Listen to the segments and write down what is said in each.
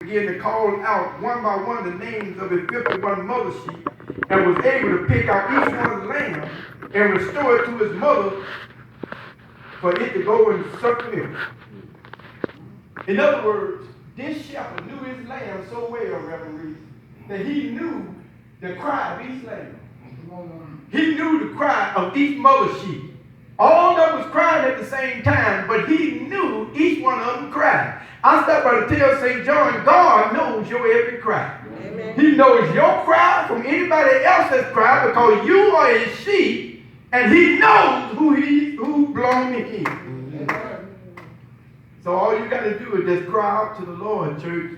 began to call out one by one the names of his 51 mother sheep and was able to pick out each one's lamb and restore it to his mother for it to go and suck milk. In other words, this shepherd knew his lamb so well, Reverend Reese, that he knew the cry of each lamb. He knew the cry of each mother sheep. All of them was crying at the same time, but he knew each one of them cried. I stopped by to tell St. John, God knows your every cry. Amen. He knows your cry from anybody else's cry because you are his sheep, and he knows who belongs to him. Amen. So all you got to do is just cry out to the Lord, church,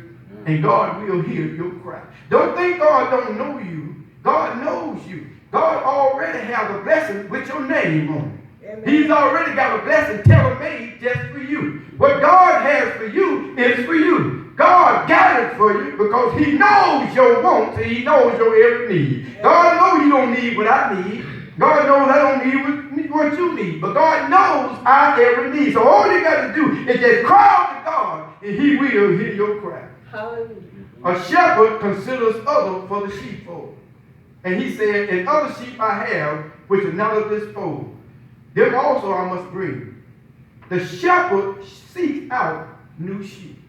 and God will hear your cry. Don't think God don't know you. God knows you. God already has a blessing with your name on it. Amen. He's already got a blessing tailor-made just for you. What God has for you is for you. God got it for you because he knows your wants and he knows your every need. Amen. God knows you don't need what I need. God knows I don't need what you need. But God knows our every need. So all you got to do is just cry out to God and he will hear your cry. Hallelujah. A shepherd considers other for the sheepfold. And he said, and other sheep I have, which are not of this fold. Them also I must bring. The shepherd seeks out new sheep.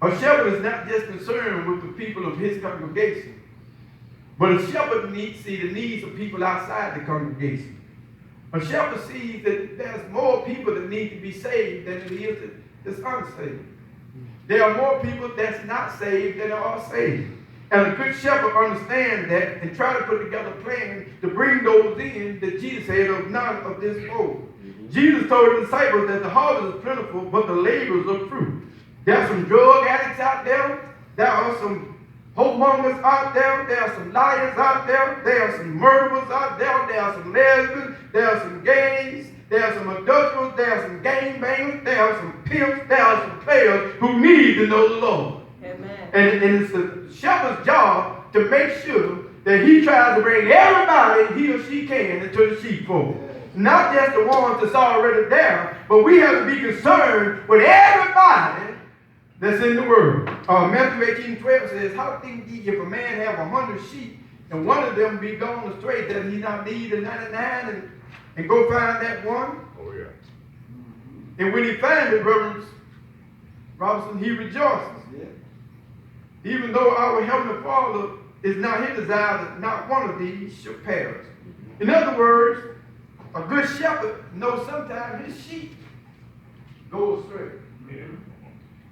A shepherd is not just concerned with the people of his congregation, but a shepherd needs to see the needs of people outside the congregation. A shepherd sees that there's more people that need to be saved than it is that's unsaved. There are more people that's not saved than are saved. And a good shepherd understands that and try to put together a plan to bring those in that Jesus said of none of this fold. Jesus told the disciples that the harvest is plentiful, but the laborers are few. There are some drug addicts out there. There are some homemongers out there. There are some liars out there. There are some murderers out there. There are some lesbians. There are some gays. There are some adulterers. There are some gangbangers. There are some pimps. There are some players who need to know the Lord. Amen. And it's the shepherd's job to make sure that he tries to bring everybody he or she can into the sheepfold. Not just the ones that's already there, but we have to be concerned with everybody that's in the world. Matthew 18:12 says, how think ye if a man have 100 sheep and one of them be gone astray, does he not leave the 99 and go find that one? Oh, yeah. And when he finds it, Reverend Robinson, he rejoices. Yeah. Even though our Heavenly Father is not his desire that not one of these should perish. In other words, a good shepherd knows sometimes his sheep go astray. Yeah.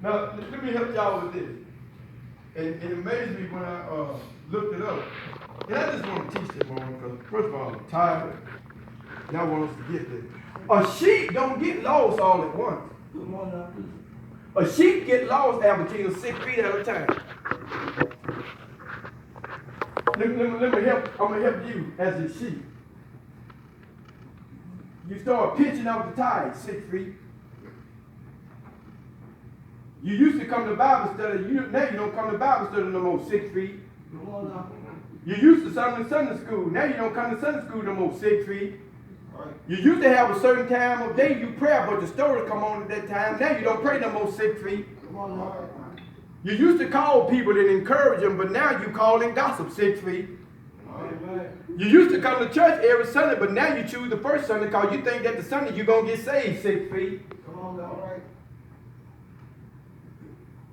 Now, let me help y'all with this. And it amazed me when I looked it up. And I just want to teach this morning because, first of all, I'm tired. Y'all want us to get this. A sheep don't get lost all at once. Come on now. A sheep get lost, Albertina, 6 feet at a time. Let me help. I'm going to help you as a sheep. You start pitching out the tide 6 feet. You used to come to Bible study. Now you don't come to Bible study no more 6 feet. You used to Sunday school. Now you don't come to Sunday school no more 6 feet. You used to have a certain time of day you pray, but the story come on at that time. Now you don't pray no more 6 feet. You used to call people and encourage them, but now you call and gossip 6 feet. You used to come to church every Sunday, but now you choose the first Sunday because you think that the Sunday you're going to get saved 6 feet. Come on, all right.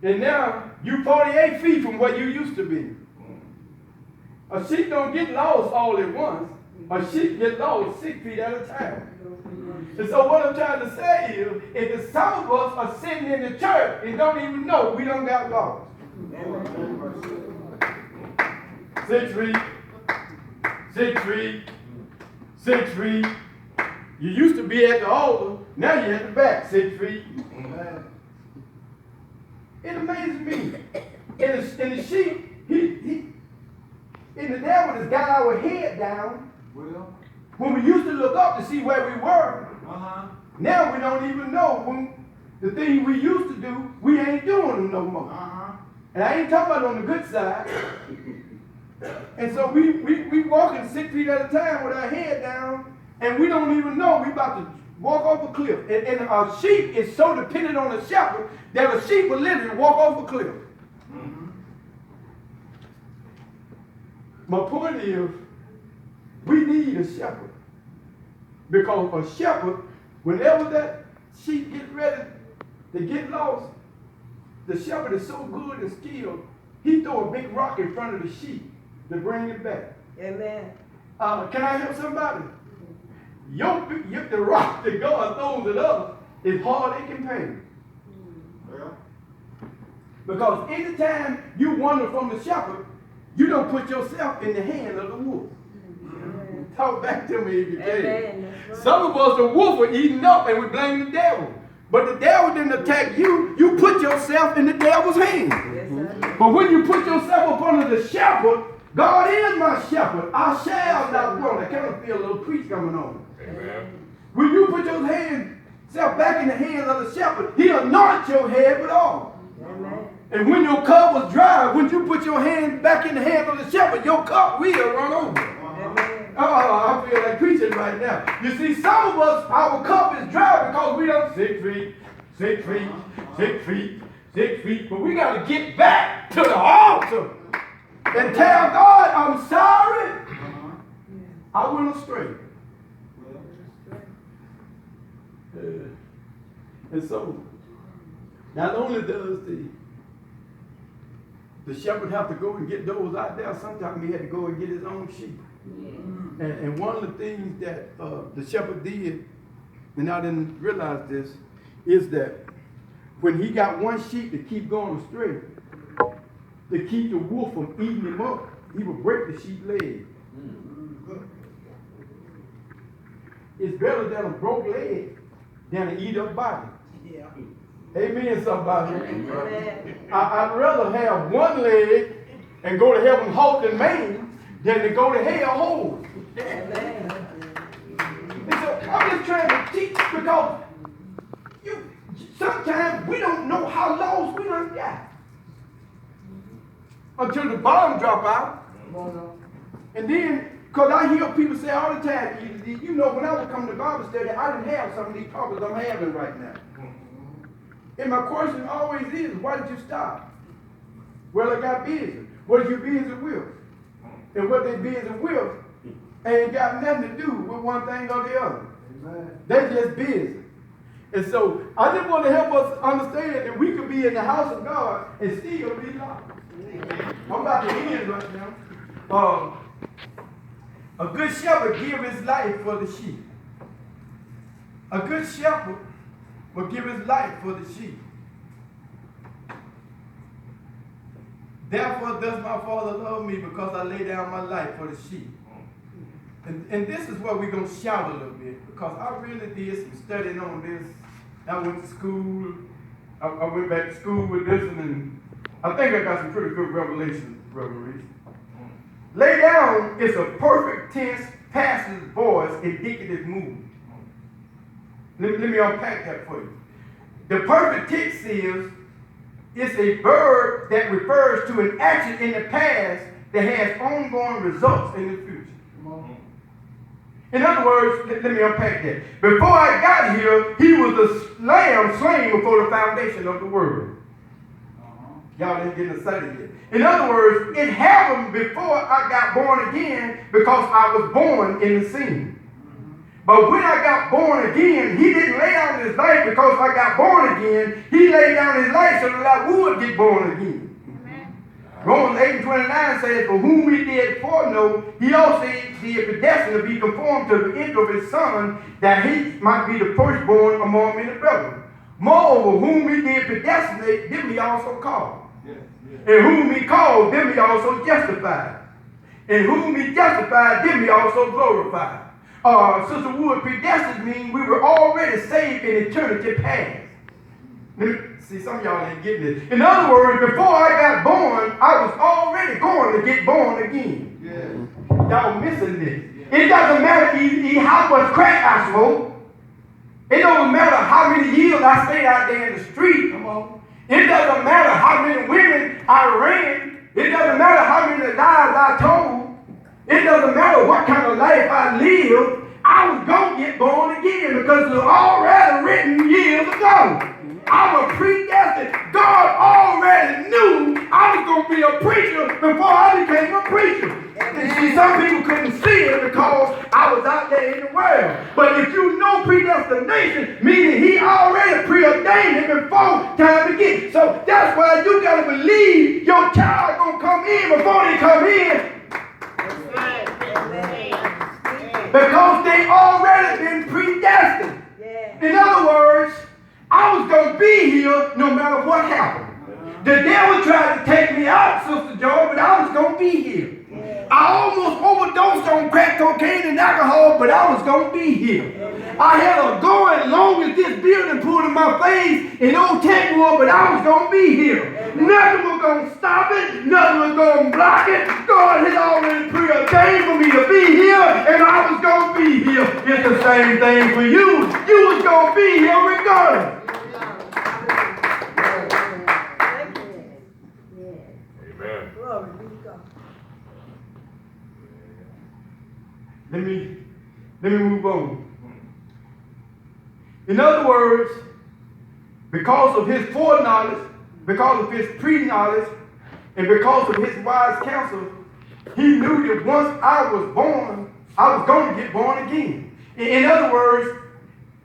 And now you 48 feet from where you used to be. A sheep don't get lost all at once. A sheep gets lost 6 feet at a time. And so what I'm trying to say is that some of us are sitting in the church and don't even know we don't got lost. 6 feet, 6 feet, 6 feet. You used to be at the altar, now you're at the back 6 feet. It amazes me. And the sheep, and the devil has got our head down. Well, when we used to look up to see where we were, now we don't even know when the things we used to do, we ain't doing them no more. And I ain't talking about on the good side. And so we walking 6 feet at a time with our head down, and we don't even know we about to walk off a cliff. And a sheep is so dependent on the shepherd that a sheep will literally walk off a cliff. Mm-hmm. My point is, we need a shepherd. Because a shepherd, whenever that sheep gets ready to get lost, the shepherd is so good and skilled, he throw a big rock in front of the sheep to bring it back. Amen. Can I help somebody? The rock that God throws at us is hard aching pain. Yeah. Because anytime you wander from the shepherd, you don't put yourself in the hand of the wolf. Mm-hmm. Talk back to me if you can. Right. Some of us, the wolf are eating up and we blame the devil. But the devil didn't attack you. You put yourself in the devil's hand. Yes, but when you put yourself up under the shepherd, God is my shepherd. I shall not want. I kind of feel a little preach coming on. Amen. When you put yourself back in the hands of the shepherd, he anoints your head with oil. Amen. And when your cup was dry, when you put your hand back in the hands of the shepherd, your cup will run over. Amen. Oh, I feel like preaching right now. You see, some of us, our cup is dry because we don't 6 feet, 6 feet, 6 feet, 6 feet. But we got to get back to the altar and tell God, I'm sorry. I went astray. And so, not only does the shepherd have to go and get those out there, sometimes he had to go and get his own sheep. And one of the things that the shepherd did, and I didn't realize this, is that when he got one sheep to keep going astray, to keep the wolf from eating him up, he would break the sheep's leg. It's better than a broke leg than an eat-up body. Yeah. Amen, somebody. Amen. I'd rather have one leg and go to heaven halt and maimed than to go to hell whole. Amen. And so I'm just trying to teach because sometimes we don't know how lost we done got until the bottom drop out. And then, because I hear people say all the time, you know, when I would come to Bible study, I didn't have some of these problems I'm having right now. And my question always is, why did you stop? Well, I got busy. What are you busy with? And what they busy with ain't got nothing to do with one thing or the other. Amen. They're just busy. And so I just want to help us understand that we could be in the house of God and still be lost. I'm about to end right now. A good shepherd gives his life for the sheep. A good shepherd will give his life for the sheep. Therefore does my Father love me, because I lay down my life for the sheep. And this is where we're going to shout a little bit, because I really did some studying on this. I went to school. I went back to school with this, and I think I got some pretty good revelations. Lay down is a perfect tense, passive voice, indicative mood. Let me unpack that for you. The perfect tense is a verb that refers to an action in the past that has ongoing results in the future. In other words, let me unpack that. Before I got here, he was the lamb slain before the foundation of the world. Y'all didn't get excited yet. In other words, it happened before I got born again because I was born in the scene. But when I got born again, he didn't lay down his life because I got born again. He laid down his life so that I would get born again. Amen. Romans 8:29 says, for whom we did foreknow, he also did predestined to be conformed to the image of his Son, that he might be the firstborn among many brethren. Moreover, whom we did predestinate, them he also called. And whom he called, them he also justified. And whom he justified, them he also glorified. Sister Wood, predestined means we were already saved in eternity past. See, some of y'all ain't getting this. In other words, before I got born, I was already going to get born again. Yeah. Y'all missing this. Yeah. It doesn't matter how much crack I smoke. It doesn't matter how many years I stayed out there in the street. Come on. It doesn't matter how many women I ran. It doesn't matter how many lies I told. It doesn't matter what kind of life I live. I was going to get born again because it was already written years ago. I was predestined. God already knew I was going to be a preacher before I became a preacher. And see, some people couldn't see it because I was out there in the world. But if you know predestination, meaning he already preordained it before time begins. So that's why you got to believe your child going to come in before they come in. Because they already been predestined. In other words, I was going to be here no matter what happened. The devil tried to take me out, Sister Joy, but I was going to be here. I almost overdosed on crack cocaine and alcohol, but I was going to be here. I had a going long as this building pulled in my face in Old Techwood, but I was going to be here. Nothing was going to stop it. Nothing was going to block it. God had already preordained for me to be here, and I was going to be here. It's the same thing for you. You was going to be here regardless. Amen. Glory be to God. Let me move on. In other words, because of his foreknowledge, because of his pre-knowledge, and because of his wise counsel, he knew that once I was born, I was going to get born again. In other words,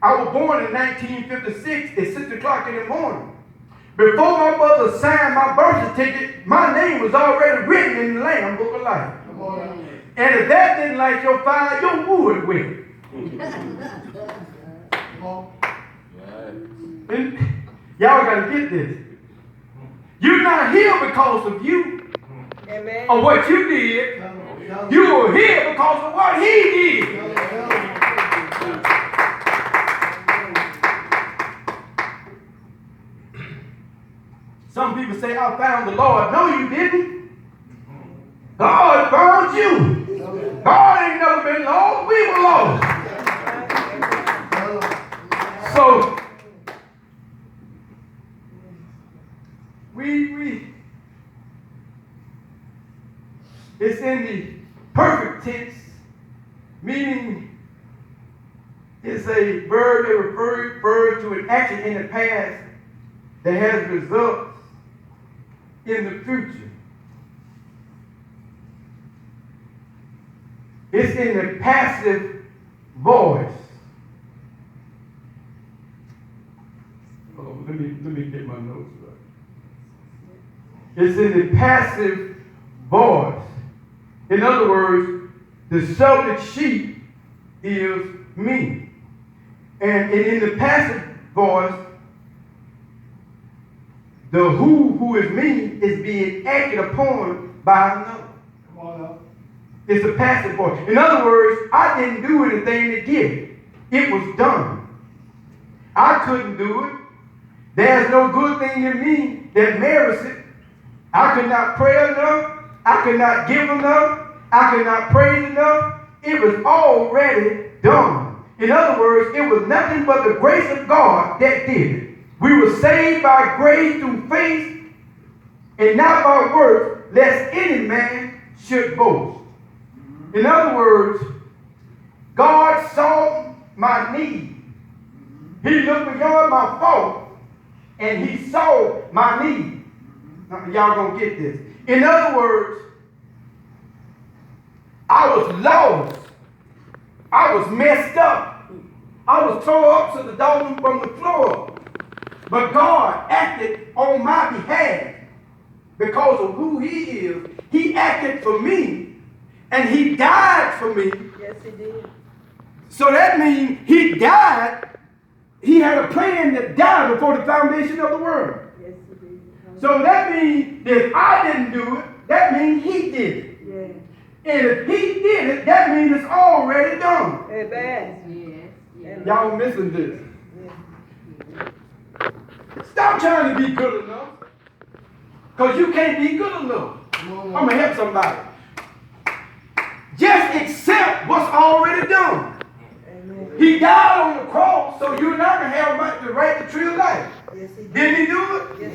I was born in 1956 at 6 o'clock in the morning. Before my mother signed my birth certificate, my name was already written in the Lamb Book of Life. And if that didn't light your fire, your wood will. And y'all got to get this. You're not here because of you. Amen. Or what you did. You were here because of what he did. Some people say, I found the Lord. No, you didn't. God found you. God ain't never been lost. We were lost. So, it's in the perfect tense, meaning it's a verb that refers to an action in the past that has results in the future. It's in the passive voice. Oh, let me get my notes right. It's in the passive voice. In other words, the subject sheep is me. And in the passive voice, the who is me, is being acted upon by another. Come on up. It's a passive voice. In other words, I didn't do anything to get it. It was done. I couldn't do it. There's no good thing in me that merits it. I could not pray enough. I could not give enough. I could not praise enough. It was already done. In other words, it was nothing but the grace of God that did it. We were saved by grace through faith and not by works, lest any man should boast. In other words, God saw my need. He looked beyond my fault and he saw my need. Now, y'all gonna get this. In other words, I was lost. I was messed up. I was tore up to the dog from the floor. But God acted on my behalf because of who he is. He acted for me and he died for me. Yes, he did. So that means he died. He had a plan to die before the foundation of the world. Yes, he did. So that means that if I didn't do it, that means he did it. Yeah. And if he did it, that means it's already done. Amen. Yes. Y'all missing this. Stop trying to be good enough. Because you can't be good enough. I'm going to help somebody. Just accept what's already done. Amen. He died on the cross so you and I can have the right to tree of life. Yes, he did. Didn't he do it? Yes.